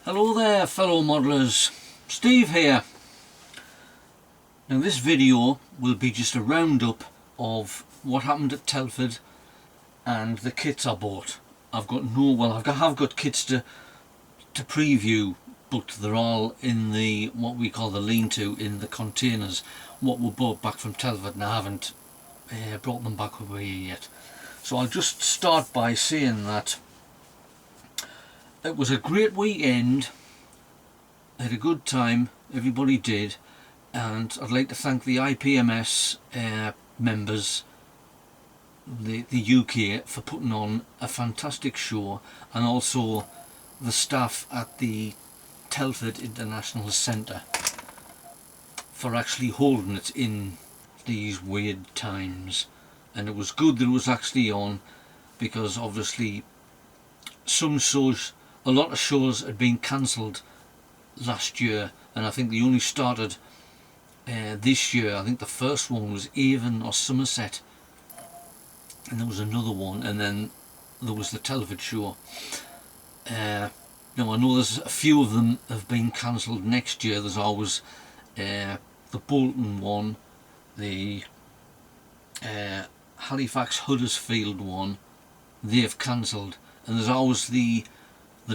Hello there fellow modellers, Steve here. Now this video will be just a roundup of what happened at Telford and the kits I bought. I've got kits to preview, but they're all in the what we call the lean-to, in the containers, what were brought back from Telford, and I haven't brought them back over here yet. So I'll just start by saying that it was a great weekend. I had a good time, everybody did, and I'd like to thank the IPMS members, the UK, for putting on a fantastic show, and also the staff at the Telford International Centre for actually holding it in these weird times. And it was good that it was actually on, because obviously a lot of shows had been cancelled last year, and I think they only started this year. I think the first one was Avon or Somerset, and there was another one, and then there was the Telford show. Now I know there's a few of them have been cancelled next year. There's always the Bolton one, the Halifax Huddersfield one, they've cancelled, and there's always the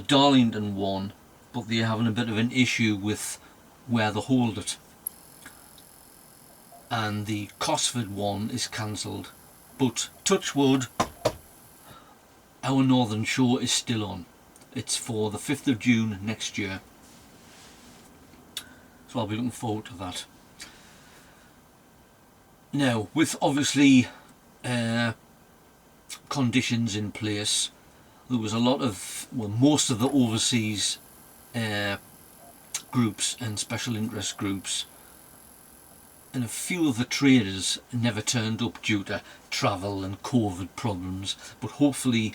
Darlington one, but they're having a bit of an issue with where they hold it. And the Cosford one is cancelled, but touch wood, our northern show is still on. It's for the 5th of June next year, so I'll be looking forward to that. Now, with obviously conditions in place, there was a lot of, well, most of the overseas groups and special interest groups, and a few of the traders never turned up due to travel and COVID problems, but hopefully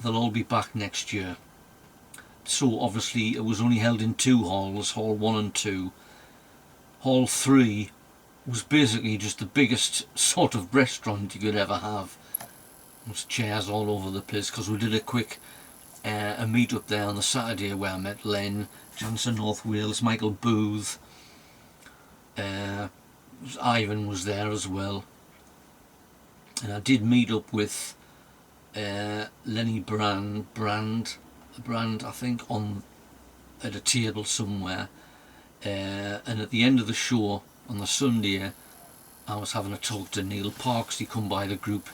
they'll all be back next year. So obviously it was only held in 2 halls, Hall 1 and 2. Hall 3 was basically just the biggest sort of restaurant you could ever have. There was chairs all over the place, because we did a quick a meet up there on the Saturday where I met Len, Johnson North Wales, Michael Booth, Ivan was there as well, and I did meet up with Lenny Brand I think, at a table somewhere, and at the end of the show on the Sunday I was having a talk to Neil Parks. He come by the group,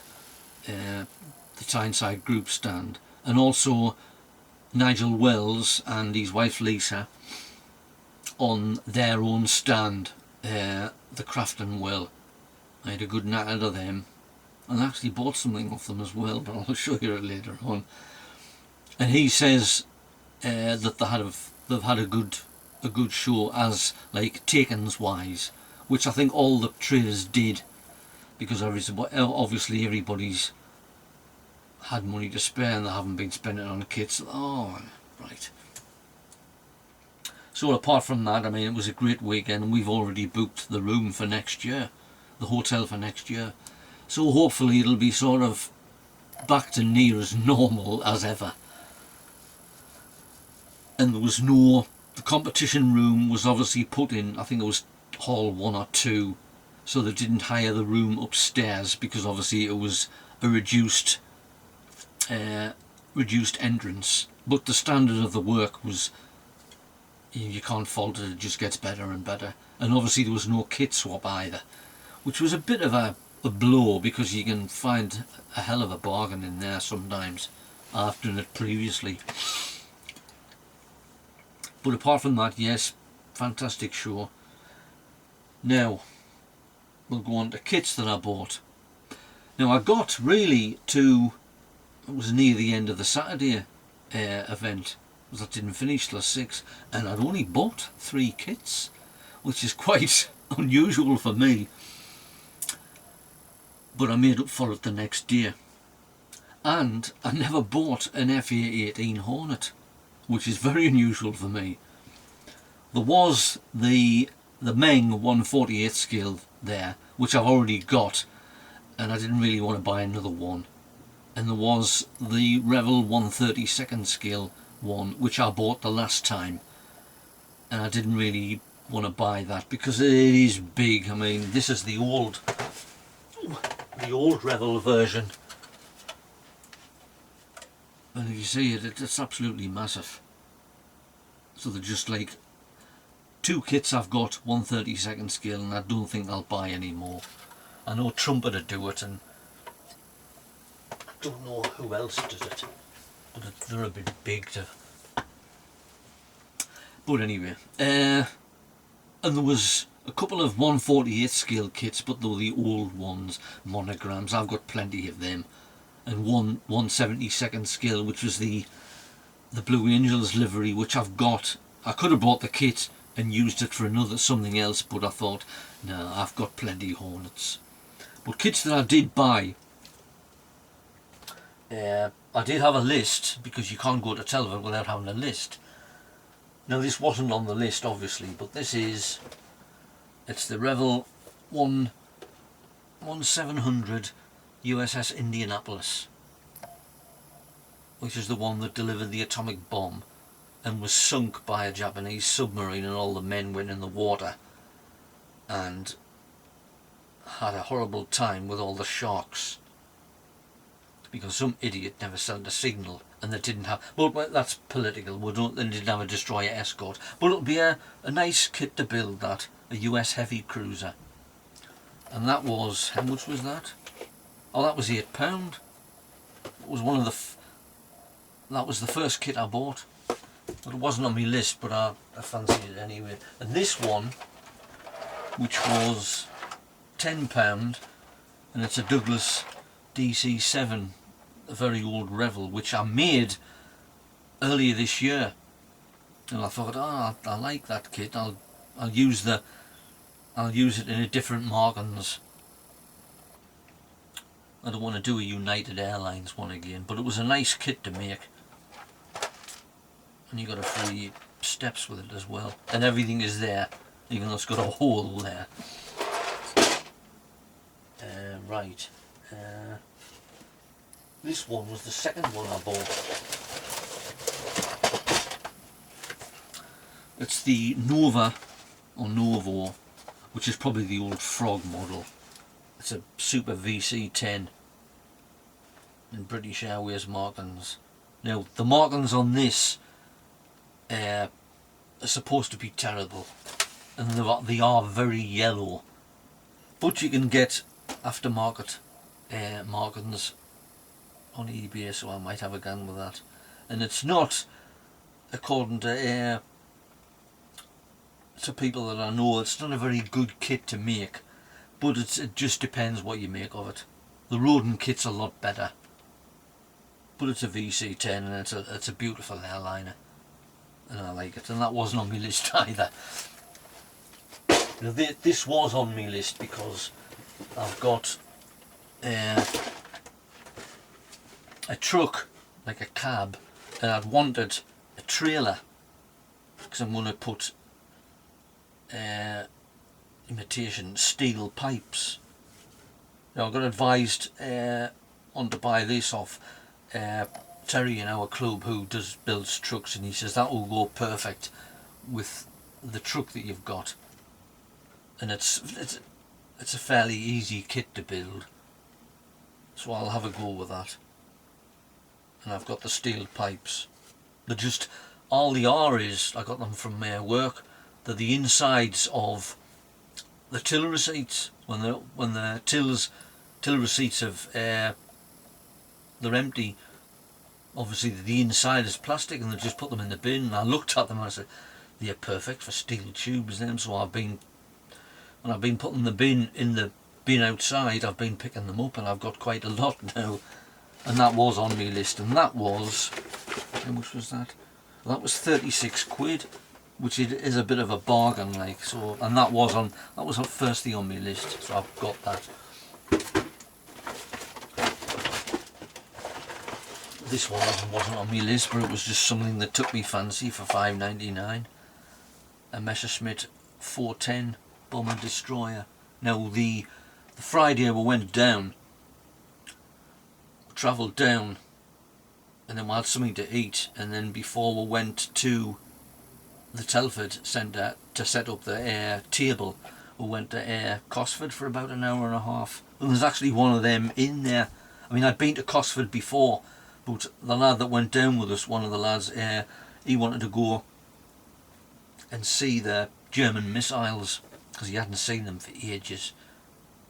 the Tyneside group stand, and also Nigel Wells and his wife Lisa on their own stand, the Crafton Well. I had a good night out of them, and I actually bought something off them as well, but I'll show you it later on. And he says that they've had a good show, as like takings wise, which I think all the traders did, because obviously everybody's had money to spare and they haven't been spending it on kits. Oh, right. So apart from that, I mean, it was a great weekend, and we've already booked the room for next year, the hotel for next year. So hopefully it'll be sort of back to near as normal as ever. And there was the competition room was obviously put in, I think it was Hall 1 or 2, so they didn't hire the room upstairs, because obviously it was a reduced entrance. But the standard of the work was, you can't fault it, it just gets better and better. And obviously there was no kit swap either, which was a bit of a blow, because you can find a hell of a bargain in there sometimes. I've done it previously. But apart from that, yes, fantastic show. Now we'll go on to kits that I bought. Now I got really to, it was near the end of the Saturday event, because I didn't finish till 6, and I'd only bought 3 kits, which is quite unusual for me, but I made up for it the next day. And I never bought an FA18 Hornet, which is very unusual for me. There was the Meng 1/48 scale there, which I've already got, and I didn't really want to buy another one. and there was the Revel 1/32 scale one, which I bought the last time, and I didn't really want to buy that because it is big. I mean, this is the old Revel version, and if you see it, it's absolutely massive. So they're just like two kits I've got 1/32 scale, and I don't think I'll buy any more. I know Trumpet to do it, and I don't know who else does it, but they're a bit big to. But anyway, and there was a couple of 1/48 scale kits, but they were the old ones, monograms. I've got plenty of them, and one 1/72 scale, which was the Blue Angels livery, which I've got. I could have bought the kit and used it for something else, but I thought, no, I've got plenty of Hornets. But kits that I did buy, I did have a list, because you can't go to Telford without having a list. Now this wasn't on the list obviously, but it's the Revel 1700 USS Indianapolis, which is the one that delivered the atomic bomb and was sunk by a Japanese submarine, and all the men went in the water and had a horrible time with all the sharks because some idiot never sent a signal, and they didn't have, well, that's political, they didn't have a destroyer escort. But it'll be a nice kit to build, that, a US heavy cruiser. And that was, how much was that? Oh, that was £8. It was one of that was the first kit I bought, but it wasn't on my list, but I fancied it anyway. And this one, which was £10, and it's a Douglas DC-7, a very old Revel, which I made earlier this year, and I thought, I like that kit. I'll use it in a different markings. I don't want to do a United Airlines one again, but it was a nice kit to make, and you got a free steps with it as well, and everything is there, even though it's got a hole there. Right. This one was the second one I bought. It's the Nova, or Novo, which is probably the old Frog model. It's a Super VC10 in British Airways markings. Now, the markings on this are supposed to be terrible, and they are very yellow, but you can get aftermarket markings on eBay, so I might have a gun with that. And it's not, according to people that I know, it's not a very good kit to make, but it just depends what you make of it. The Rodin kit's a lot better, but it's a VC10, and it's a beautiful airliner, and I like it. And that wasn't on my list either. Now, this was on my list because I've got a truck, like a cab, and I'd wanted a trailer because I'm going to put imitation steel pipes. Now, I got advised on to buy this off Terry in our club, who builds trucks, and he says that will go perfect with the truck that you've got, and it's a fairly easy kit to build, so I'll have a go with that. And I've got the steel pipes. They're just, all they are is, I got them from work, they're the insides of the till receipts. When the till receipts they're empty, obviously the inside is plastic, and they just put them in the bin. And I looked at them and I said, they're perfect for steel tubes then. So when I've been putting the bin in the bin outside, I've been picking them up, and I've got quite a lot now. And that was on my list, and that was, how much was that? Well, that was 36 quid, which is a bit of a bargain, like. So, and that was firstly on my list, so I've got that. This one wasn't on my list, but it was just something that took me fancy for £5.99. A Messerschmitt 410 bomber destroyer. Now the Friday we went down, travelled down, and then we had something to eat, and then before we went to the Telford centre to set up the air table, we went to Air Cosford for about an hour and a half. And there's actually one of them in there. I mean, I'd been to Cosford before, but the lad that went down with us, one of the lads, he wanted to go and see the German missiles because he hadn't seen them for ages.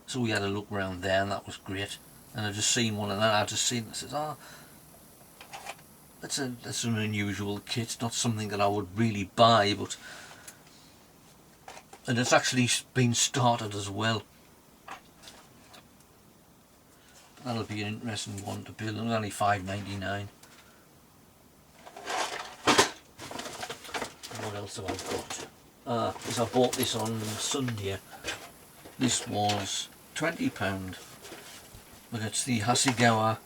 So we had a look around there, and that was great. And I just seen one of that. I just seen it and said, "Oh, that's an unusual kit. Not something that I would really buy, but." And it's actually been started as well. That'll be an interesting one to build. It's only $5.99. What else have I got? Because I bought this on Sunday. This was £20. But it's the Hasegawa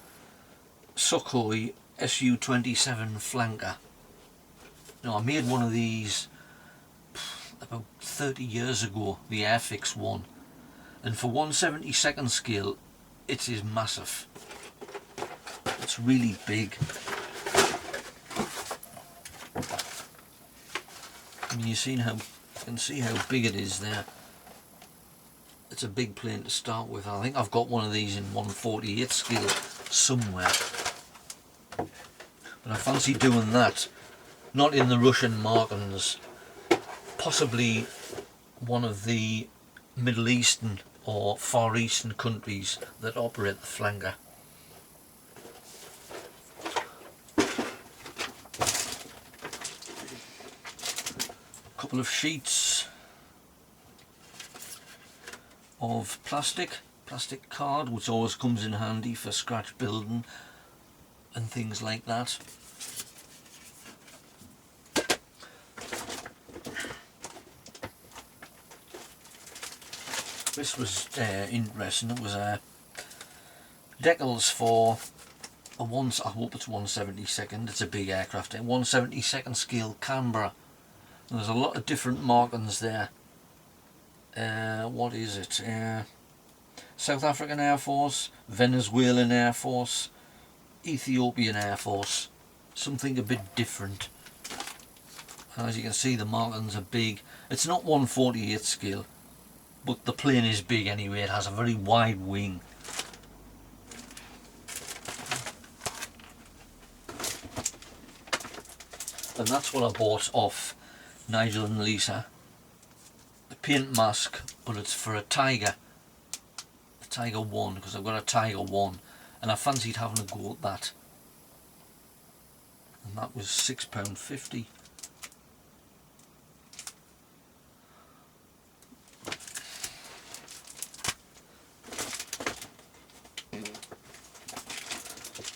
Sukhoi Su-27 flanker. Now, I made one of these about 30 years ago, the Airfix one, and for 1/72nd scale it is massive. It's really big. I mean, you can see how big it is there. It's a big plane to start with. I think I've got one of these in 1/48 scale somewhere, but I fancy doing that, not in the Russian Markins, possibly one of the Middle Eastern or Far Eastern countries that operate the flanker. A couple of sheets of plastic card, which always comes in handy for scratch building and things like that. This was interesting. It was decals for a I hope it's 1/72nd. It's a big aircraft. 1/72nd scale Canberra. And there's a lot of different markings there. What is it? South African Air Force, Venezuelan Air Force, Ethiopian Air Force. Something a bit different. And as you can see, the markings are big. It's not 1/48 scale, but the plane is big anyway. It has a very wide wing. And that's what I bought off Nigel and Lisa. A paint mask, but it's for a Tiger 1, because I've got a Tiger 1 and I fancied having a go at that. And that was £6.50.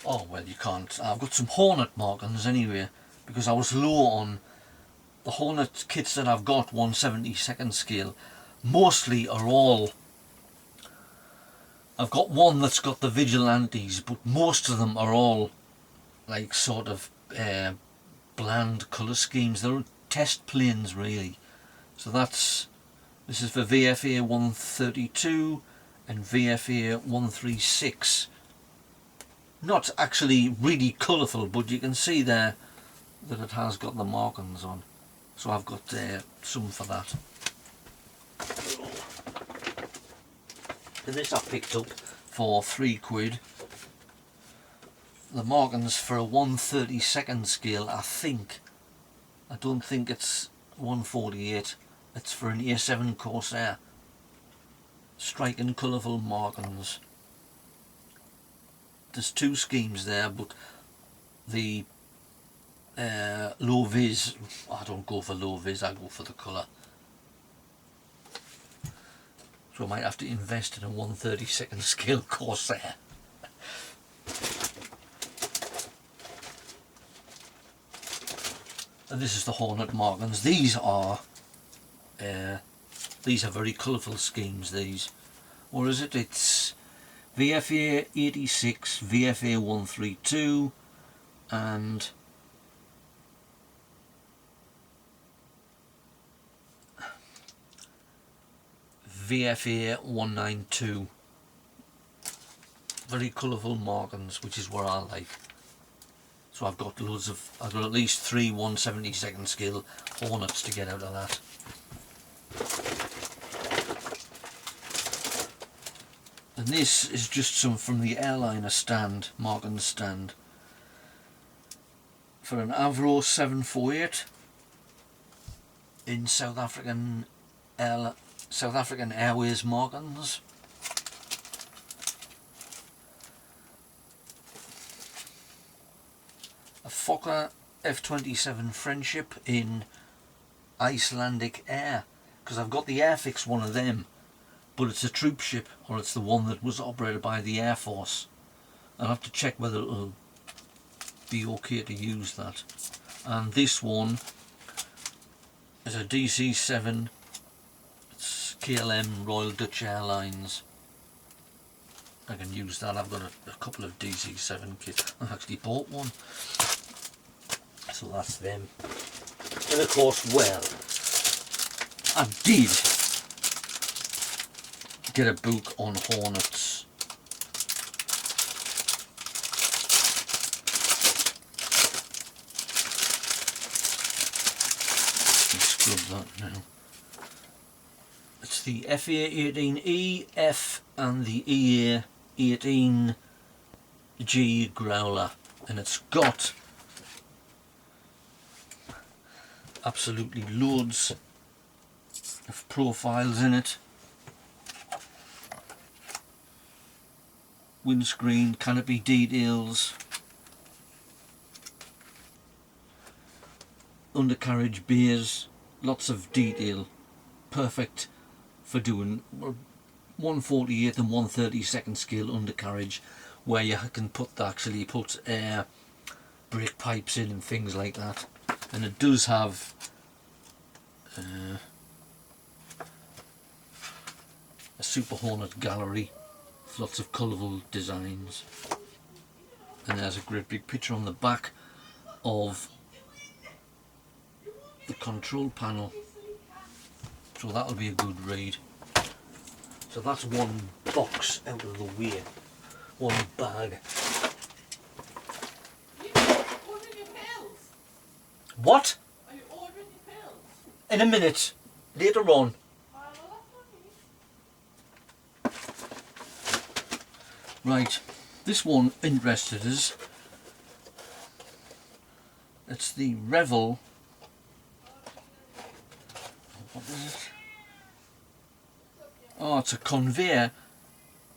Oh well, you can't. I've got some Hornet markings anyway, because I was low on the Hornet kits that I've got 1/72nd scale. Mostly are all, I've got one that's got the Vigilantes, but most of them are all like sort of bland colour schemes. They're test planes really. So this is for VFA 132 and VFA 136. Not actually really colourful, but you can see there that it has got the markings on. So I've got some for that. And this I picked up for £3. The markings for a 1/32nd scale, I don't think it's 1/48. It's for an A7 Corsair. Striking colourful markings. There's two schemes there, but the low vis, I don't go for low vis, I go for the colour. So I might have to invest in a 1/32nd scale Corsair. And this is the Hornet markings. These are very colourful schemes, these. Or is it? It's VFA 86, VFA 132 and VFA 192. very colourful markings, which is what I like. So I've got at least 3 1/72 scale Hornets to get out of that. And this is just some from the airliner stand, marking stand, for an Avro 748 in South African Airways markings. A Fokker F-27 Friendship in Icelandic Air, because I've got the Airfix one of them, but it's a troop ship, or it's the one that was operated by the Air Force. I'll have to check whether it'll be okay to use that. And this one is a DC-7, it's KLM Royal Dutch Airlines. I can use that. I've got a couple of DC-7 kits. I actually bought one. So that's them. And of course, well, I did get a book on Hornets. Let's scrub that now. It's the FA-18E, F and the EA-18G Growler, and it's got absolutely loads of profiles in it. Windscreen, canopy details, undercarriage bays, lots of detail, perfect for doing 1/48 and 1/32 scale undercarriage, where you can actually put air brake pipes in and things like that. And it does have a Super Hornet gallery with lots of colourful designs. And there's a great big picture on the back of the control panel, so that'll be a good read. So that's one box out of the way, one bag. What? Are you ordering your pills? In a minute, later on. Right, this one interested us. It's the Revel. What is it? Oh, it's a Convair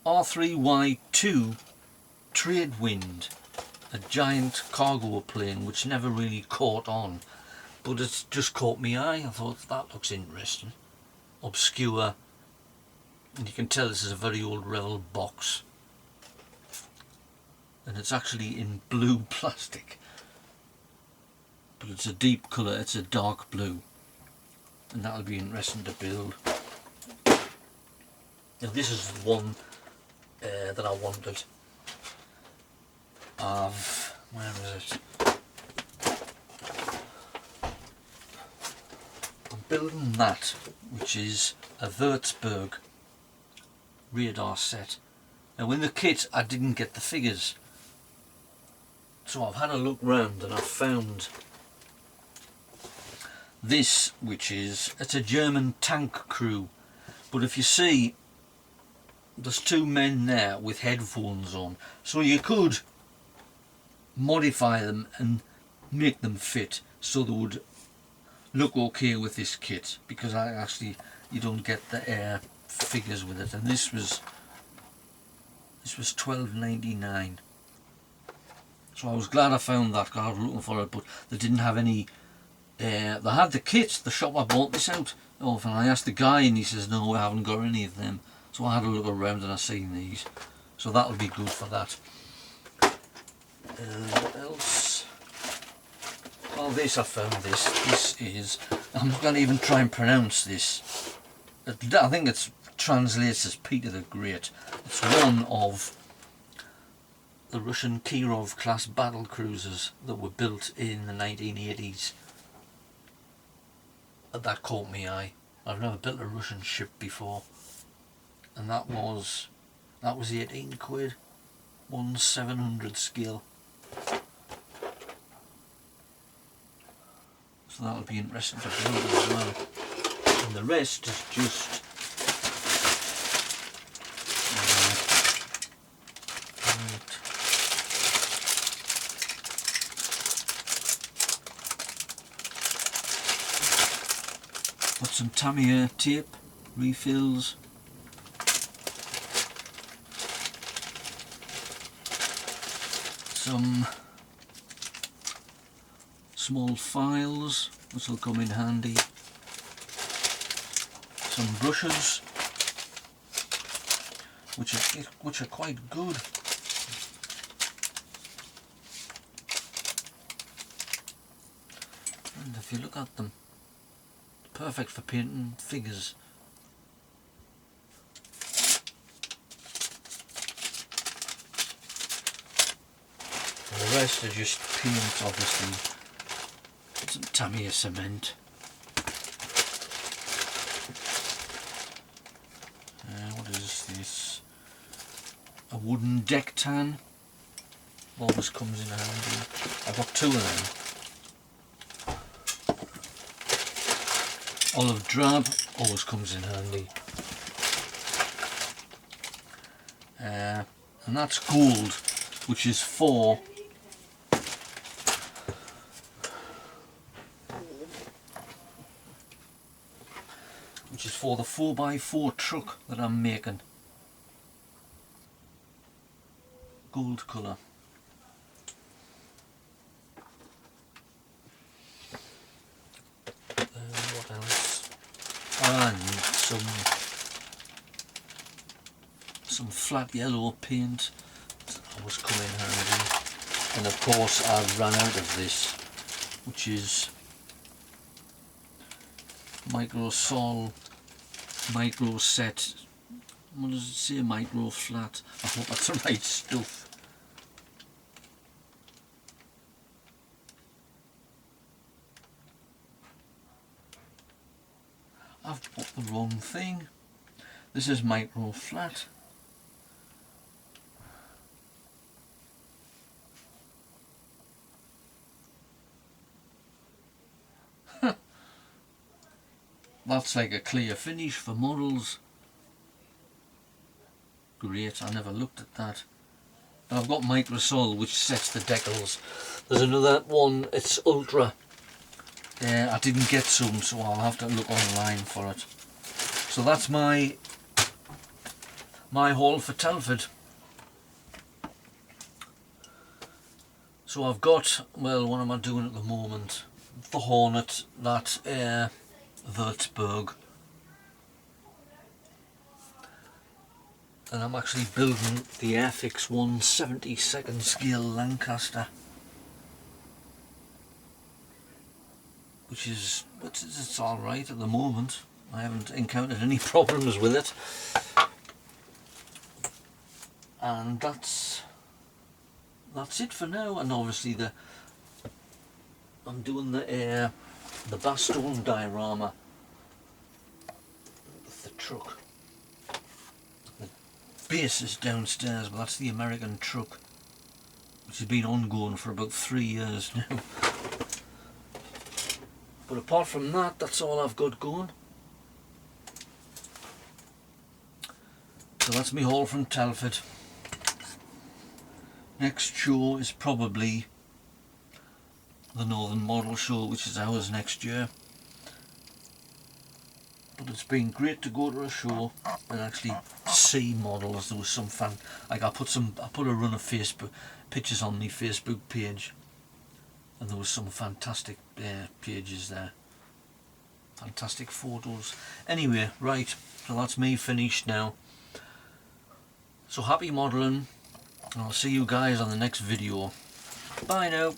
R3Y2 Tradewind. A giant cargo plane which never really caught on, but it's just caught my eye. I thought that looks interesting, obscure, and you can tell this is a very old Revel box, and it's actually in blue plastic, but it's a deep colour, it's a dark blue, and that'll be interesting to build. Now this is the one that I wanted. Where is it? I'm building that, which is a Würzburg radar set. Now in the kit I didn't get the figures, so I've had a look round and I've found this, which is, it's a German tank crew, but if you see, there's two men there with headphones on, so you could modify them and make them fit so they would look okay with this kit, because you don't get the air figures with it. And this was £12.99, so I was glad I found that, because I was looking for it, but they didn't have any. They had the kit, the shop I bought this out of, and I asked the guy and he says no, we haven't got any of them. So I had a look around and I seen these, so that'll be good for that. What else? Oh, this, I found this. This is, I'm not going to even try and pronounce this. I think it translates as Peter the Great. It's one of the Russian Kirov class battle cruisers that were built in the 1980s. That caught me eye. I've never built a Russian ship before, and that was 18 quid. 1/700 scale. So that'll be interesting to build as well. And the rest is just got some Tamiya tape refills, some small files which will come in handy, some brushes which are quite good. And if you look at them, perfect for painting figures. And the rest are just paint, obviously. Some Tamiya cement. What is this? A wooden deck tan. Always comes in handy. I've got 2 of them. Olive drab always comes in handy. And that's gold, which is for the 4x4 truck that I'm making. Gold colour. What else? And some flat yellow paint that always come in handy. And of course I've run out of this, which is Microsol Micro Set. What does it say? Micro Flat. I hope that's the right stuff. I've bought the wrong thing. This is Micro Flat. That's like a clear finish for models. Great, I never looked at that. But I've got Microsol, which sets the decals. There's another one, it's Ultra. I didn't get some, so I'll have to look online for it. So that's my haul for Telford. So I've got, well, what am I doing at the moment? The Hornet, that Würzburg, and I'm actually building the Airfix 1/72nd scale Lancaster, which is it's all right at the moment. I haven't encountered any problems with it, and that's it for now. And obviously I'm doing the Bastone diorama with the truck. The base is downstairs, but that's the American truck, which has been ongoing for about 3 years now. But apart from that, that's all I've got going. So that's me haul from Telford. Next show is probably the Northern Model Show, which is ours next year. But it's been great to go to a show and actually see models. There was some fun. Like I put a run of Facebook pictures on the Facebook page, and there was some fantastic pages there. Fantastic photos. Anyway, right, so that's me finished now. So happy modelling, and I'll see you guys on the next video. Bye now.